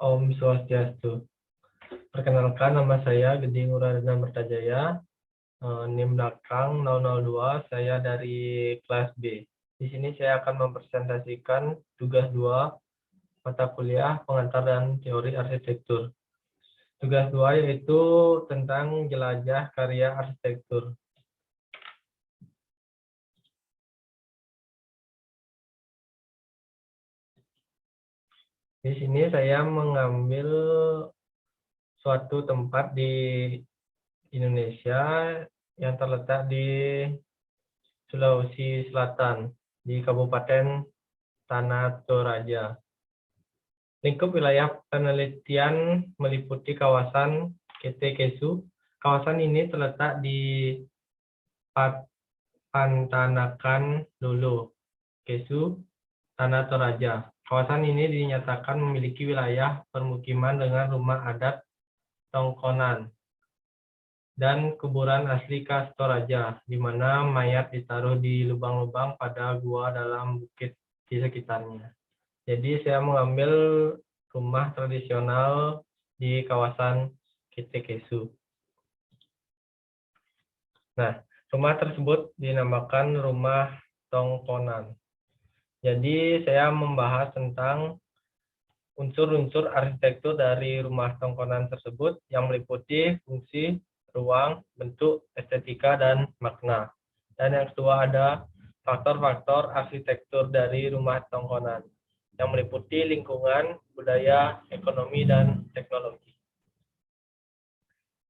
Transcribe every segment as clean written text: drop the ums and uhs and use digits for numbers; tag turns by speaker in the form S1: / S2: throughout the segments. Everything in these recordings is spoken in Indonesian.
S1: Om Swastiastu. Perkenalkan, nama saya Gede Ngurahardana Mertajaya, NIM belakang 002, saya dari kelas B. Di sini saya akan mempresentasikan tugas 2 mata kuliah pengantar dan teori arsitektur. Tugas 2 yaitu tentang jelajah karya arsitektur. Di sini saya mengambil suatu tempat di Indonesia yang terletak di Sulawesi Selatan, di Kabupaten Tanah Toraja. Lingkup wilayah penelitian meliputi kawasan Ketekesu. Kawasan ini terletak di Pantanakan Lolo, Kesu, Tanah Toraja. Kawasan ini dinyatakan memiliki wilayah permukiman dengan rumah adat Tongkonan dan kuburan asli khas Toraja, di mana mayat ditaruh di lubang-lubang pada gua dalam bukit di sekitarnya. Jadi saya mengambil rumah tradisional di kawasan Ketekesu. Nah, rumah tersebut dinamakan rumah Tongkonan. Jadi saya membahas tentang unsur-unsur arsitektur dari rumah Tongkonan tersebut yang meliputi fungsi, ruang, bentuk, estetika, dan makna. Dan yang kedua ada faktor-faktor arsitektur dari rumah Tongkonan yang meliputi lingkungan, budaya, ekonomi, dan teknologi.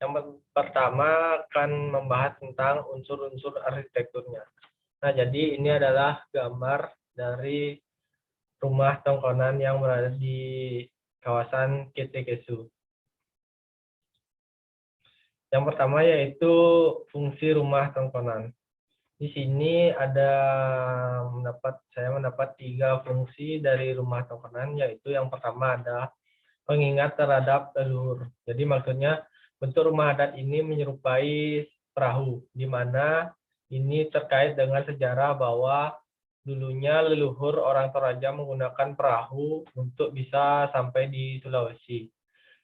S1: Yang pertama akan membahas tentang unsur-unsur arsitekturnya. Nah, jadi ini adalah gambar dari rumah Tongkonan yang berada di kawasan Ketekesu. Yang pertama yaitu fungsi rumah Tongkonan. Di sini saya mendapat 3 fungsi dari rumah Tongkonan, yaitu yang pertama ada pengingat terhadap leluhur. Jadi maksudnya bentuk rumah adat ini menyerupai perahu, di mana ini terkait dengan sejarah bahwa dulunya leluhur orang Toraja menggunakan perahu untuk bisa sampai di Sulawesi.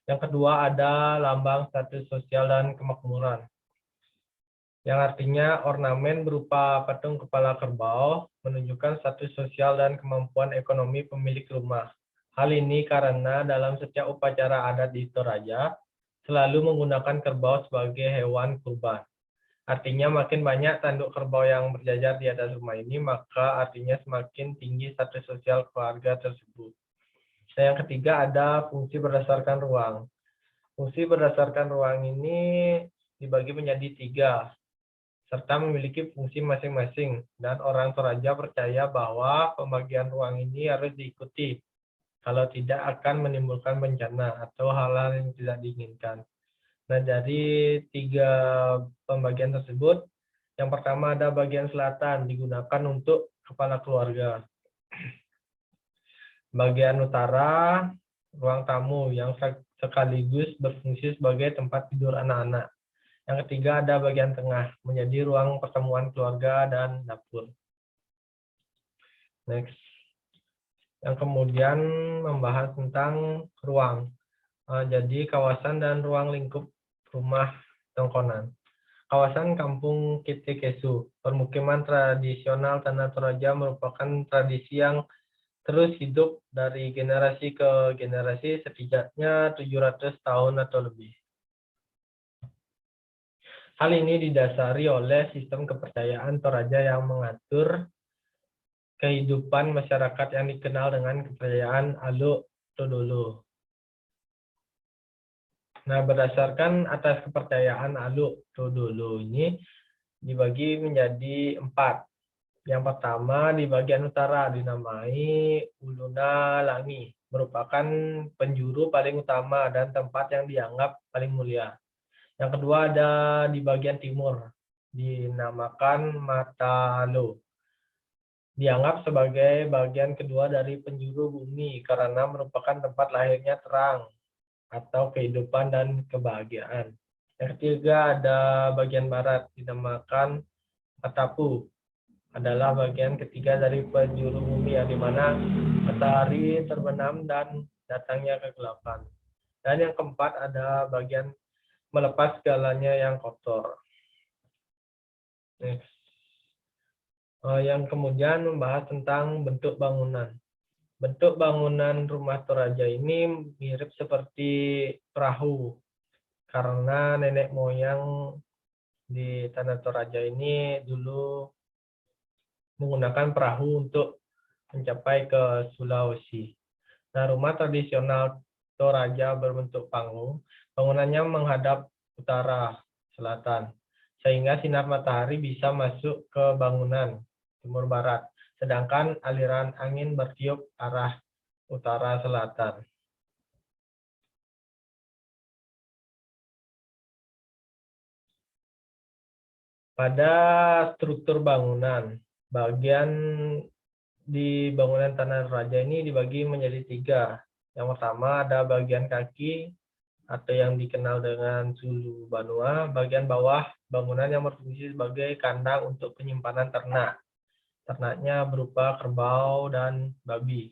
S1: Yang kedua ada lambang status sosial dan kemakmuran, yang artinya ornamen berupa patung kepala kerbau menunjukkan status sosial dan kemampuan ekonomi pemilik rumah. Hal ini karena dalam setiap upacara adat di Toraja selalu menggunakan kerbau sebagai hewan kurban. Artinya makin banyak tanduk kerbau yang berjajar di atas rumah ini, maka artinya semakin tinggi status sosial keluarga tersebut. Dan yang ketiga ada fungsi berdasarkan ruang. Fungsi berdasarkan ruang ini dibagi menjadi 3, serta memiliki fungsi masing-masing. Dan orang Toraja percaya bahwa pembagian ruang ini harus diikuti, kalau tidak akan menimbulkan bencana atau hal-hal yang tidak diinginkan. Nah, dari 3 pembagian tersebut, yang pertama ada bagian selatan digunakan untuk kepala keluarga. Bagian utara, ruang tamu yang sekaligus berfungsi sebagai tempat tidur anak-anak. Yang ketiga ada bagian tengah, menjadi ruang pertemuan keluarga dan dapur. Next. Yang kemudian membahas tentang ruang. Jadi kawasan dan ruang lingkup rumah Tongkonan. Kawasan Kampung Ketekesu, permukiman tradisional Tanah Toraja merupakan tradisi yang terus hidup dari generasi ke generasi setidaknya 700 tahun atau lebih. Hal ini didasari oleh sistem kepercayaan Toraja yang mengatur kehidupan masyarakat yang dikenal dengan kepercayaan Aluk Todolo. Nah, berdasarkan atas kepercayaan Aluk Todolo ini dibagi menjadi 4. Yang pertama di bagian utara dinamai Uluna Langi, merupakan penjuru paling utama dan tempat yang dianggap paling mulia. Yang kedua ada di bagian timur, dinamakan Matalo, dianggap sebagai bagian kedua dari penjuru bumi karena merupakan tempat lahirnya terang atau kehidupan dan kebahagiaan. Yang ketiga ada bagian barat, dinamakan Atapu, adalah bagian ketiga dari penjuru bumi yang dimana matahari terbenam dan datangnya kegelapan. Dan yang keempat ada bagian melepas segalanya yang kotor. Next. Yang kemudian membahas tentang bentuk bangunan. Bentuk bangunan rumah Toraja ini mirip seperti perahu, karena nenek moyang di Tanah Toraja ini dulu menggunakan perahu untuk mencapai ke Sulawesi. Nah, rumah tradisional Toraja berbentuk panggung, bangunannya menghadap utara selatan, sehingga sinar matahari bisa masuk ke bangunan timur barat, sedangkan aliran angin bertiup arah utara selatan. Pada struktur bangunan, bagian di bangunan Tanah Toraja ini dibagi menjadi 3. Yang pertama ada bagian kaki atau yang dikenal dengan Sulu Banua, bagian bawah bangunan yang berfungsi sebagai kandang untuk penyimpanan ternak. Ternaknya berupa kerbau dan babi.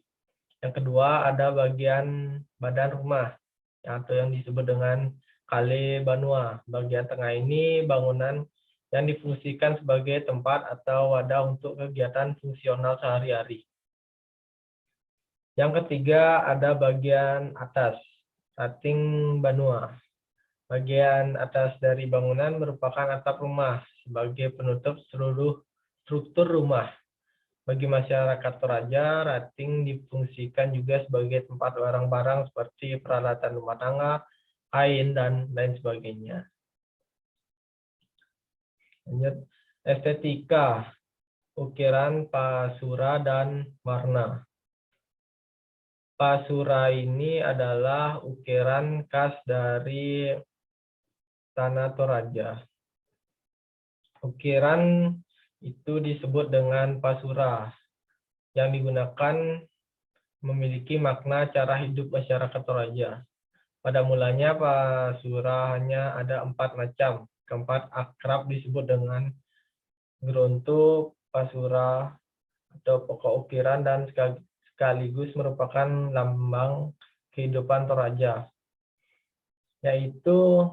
S1: Yang kedua ada bagian badan rumah atau yang disebut dengan Kale Banua. Bagian tengah ini bangunan yang difungsikan sebagai tempat atau wadah untuk kegiatan fungsional sehari-hari. Yang ketiga ada bagian atas, Rating Banua. Bagian atas dari bangunan merupakan atap rumah sebagai penutup seluruh struktur rumah. Bagi masyarakat Toraja, rating difungsikan juga sebagai tempat barang-barang seperti peralatan rumah tangga, kain, dan lain sebagainya. Lanjut, estetika, ukiran pasura dan warna. Pasura ini adalah ukiran khas dari Tanah Toraja. Ukiran itu disebut dengan pasura, yang digunakan memiliki makna cara hidup masyarakat Toraja. Pada mulanya pasura hanya ada 4 macam. Keempat akrab disebut dengan geronto, pasura, atau pokok ukiran, dan sekaligus merupakan lambang kehidupan Toraja. Yaitu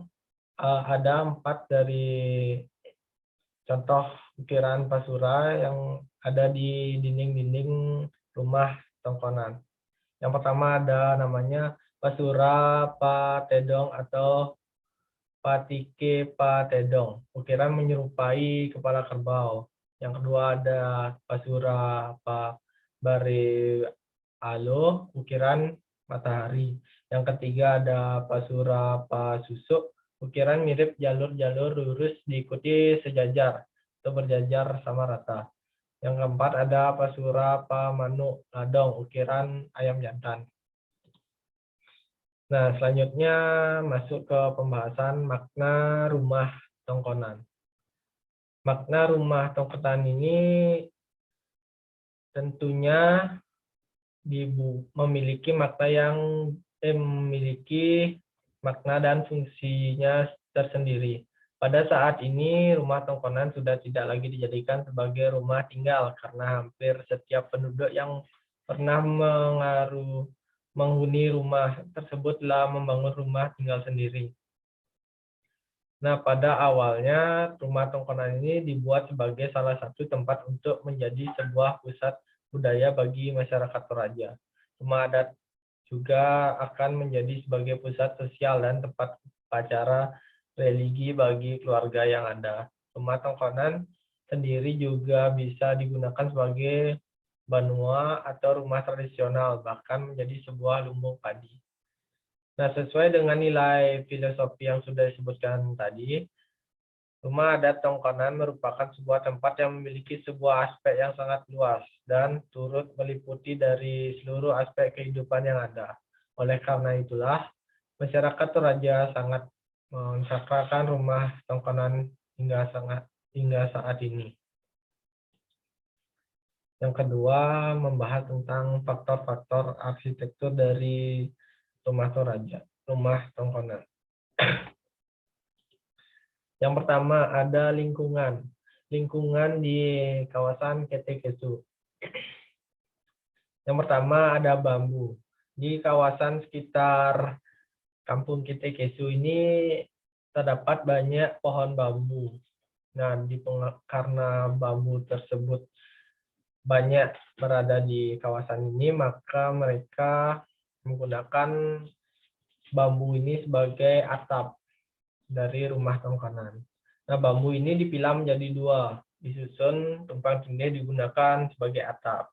S1: ada 4 dari contoh ukiran pasura yang ada di dinding-dinding rumah tongkonan. Yang pertama ada namanya pasura patedong atau patike patedong. Ukiran menyerupai kepala kerbau. Yang kedua ada pasura bare alo, ukiran matahari. Yang ketiga ada pasura pasusuk, ukiran mirip jalur-jalur lurus diikuti sejajar atau berjajar sama rata. Yang keempat ada pasura pamanu ladong, ukiran ayam jantan. Nah, selanjutnya masuk ke pembahasan makna rumah tongkonan. Makna rumah tongkonan ini tentunya memiliki makna dan fungsinya tersendiri. Pada saat ini, rumah tongkonan sudah tidak lagi dijadikan sebagai rumah tinggal karena hampir setiap penduduk yang pernah menghuni rumah tersebut telah membangun rumah tinggal sendiri. Nah, pada awalnya rumah tongkonan ini dibuat sebagai salah satu tempat untuk menjadi sebuah pusat budaya bagi masyarakat Toraja. Rumah adat juga akan menjadi sebagai pusat sosial dan tempat upacara religi bagi keluarga yang ada. Rumah tongkonan sendiri juga bisa digunakan sebagai banua atau rumah tradisional, bahkan menjadi sebuah lumbung padi. Nah, sesuai dengan nilai filosofi yang sudah disebutkan tadi, rumah adat tongkonan merupakan sebuah tempat yang memiliki sebuah aspek yang sangat luas dan turut meliputi dari seluruh aspek kehidupan yang ada. Oleh karena itulah, masyarakat Toraja sangat mensakralkan rumah tongkonan hingga saat ini. Yang kedua, membahas tentang faktor-faktor arsitektur dari rumah Toraja, rumah tongkonan. Yang pertama ada lingkungan. Lingkungan di kawasan Ketekesu. Yang pertama ada bambu. Di kawasan sekitar Kampung Ketekesu ini terdapat banyak pohon bambu. Nah, karena bambu tersebut banyak berada di kawasan ini, maka mereka menggunakan bambu ini sebagai atap dari rumah tongkonan. Nah, bambu ini dipilah menjadi dua, disusun tumpang tindih digunakan sebagai atap.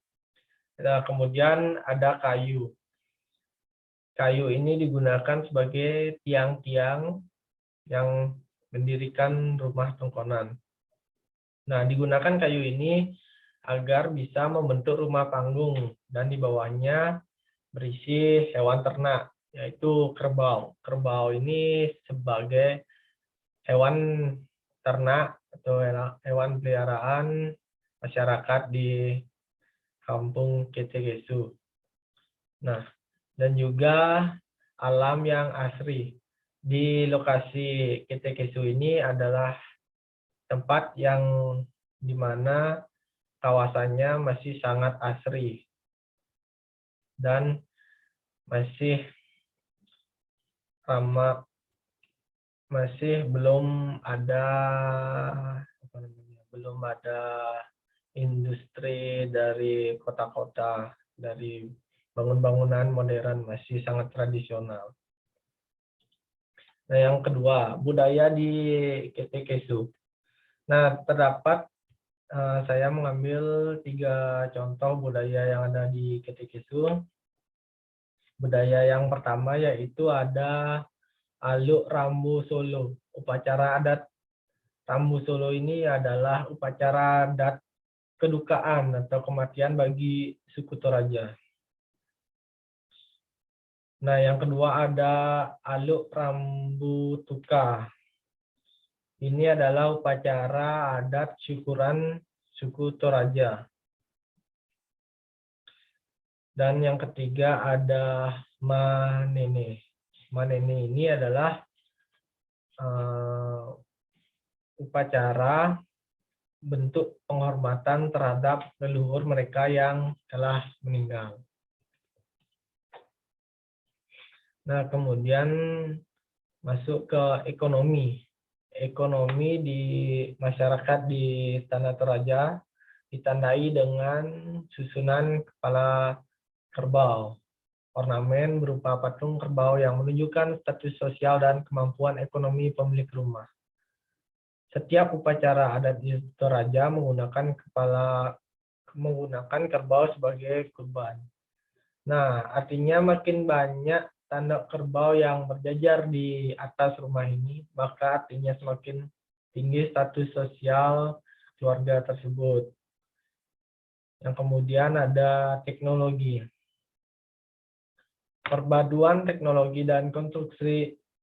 S1: Nah, kemudian ada kayu. Kayu ini digunakan sebagai tiang-tiang yang mendirikan rumah tongkonan. Nah, digunakan kayu ini agar bisa membentuk rumah panggung dan di bawahnya berisi hewan ternak, yaitu kerbau. Kerbau ini sebagai hewan ternak atau hewan peliharaan masyarakat di Kampung Ketekesu. Nah, dan juga alam yang asri. Di lokasi Ketekesu ini adalah tempat yang dimana kawasannya masih sangat asri dan masih ramah, masih belum ada industri dari kota-kota, dari bangunan-bangunan modern, masih sangat tradisional. Nah, yang kedua, budaya di Ketekesu. Nah, terdapat saya mengambil 3 contoh budaya yang ada di Ketekesu. Budaya yang pertama yaitu ada Aluk Rambu Solo. Upacara adat Rambu Solo ini adalah upacara adat kedukaan atau kematian bagi suku Toraja. Nah, yang kedua ada Aluk Rambu Tuka. Ini adalah upacara adat syukuran suku Toraja. Dan yang ketiga ada Manene. Manene ini adalah upacara bentuk penghormatan terhadap leluhur mereka yang telah meninggal. Nah, kemudian masuk ke ekonomi. Ekonomi di masyarakat di Tanah Toraja ditandai dengan susunan kepala kerbau. Ornamen berupa patung kerbau yang menunjukkan status sosial dan kemampuan ekonomi pemilik rumah. Setiap upacara adat di Toraja menggunakan kerbau sebagai kurban. Nah, artinya makin banyak tanduk kerbau yang berjajar di atas rumah ini, maka artinya semakin tinggi status sosial keluarga tersebut. Yang kemudian ada teknologi. Perpaduan teknologi dan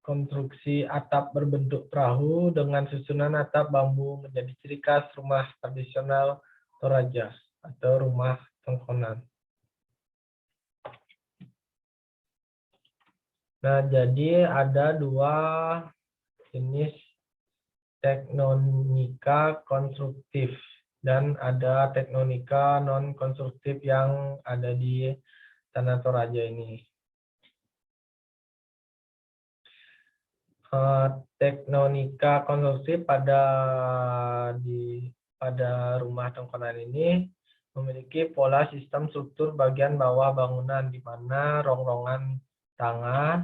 S1: konstruksi atap berbentuk perahu dengan susunan atap bambu menjadi ciri khas rumah tradisional Toraja atau rumah tongkonan. Nah, jadi ada 2 jenis tektonika konstruktif dan ada tektonika non-konstruktif yang ada di Tanah Toraja ini. Tektonika konstruktif pada rumah tongkonan ini memiliki pola sistem struktur bagian bawah bangunan di mana rongrongan tangga,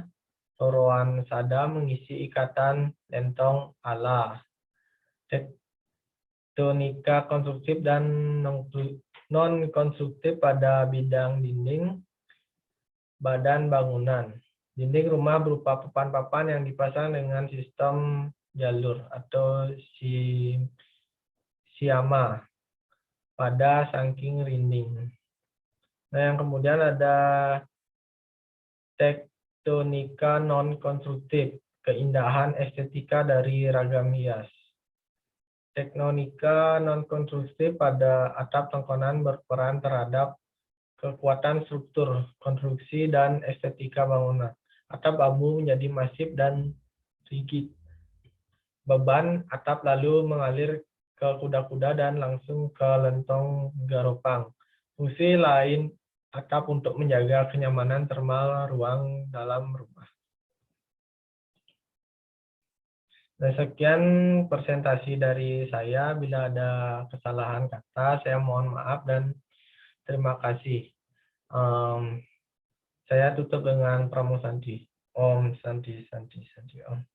S1: loroan sada mengisi ikatan lentong ala. Tektonika konstruktif dan non-konstruktif pada bidang dinding, badan bangunan. Dinding rumah berupa papan-papan yang dipasang dengan sistem jalur atau siama pada saking rinding. Nah, yang kemudian ada tektonika non-konstruktif, keindahan estetika dari ragam hias. Tektonika non-konstruktif pada atap tongkonan berperan terhadap kekuatan struktur, konstruksi, dan estetika bangunan. Atap bambu menjadi masif dan rigid. Beban atap lalu mengalir ke kuda-kuda dan langsung ke lentong garopang. Fungsi lain atap untuk menjaga kenyamanan termal ruang dalam rumah. Dan sekian presentasi dari saya. Bila ada kesalahan kata, saya mohon maaf dan terima kasih. Saya tutup dengan Pramu Santi. Om Santi Santi Santi Om.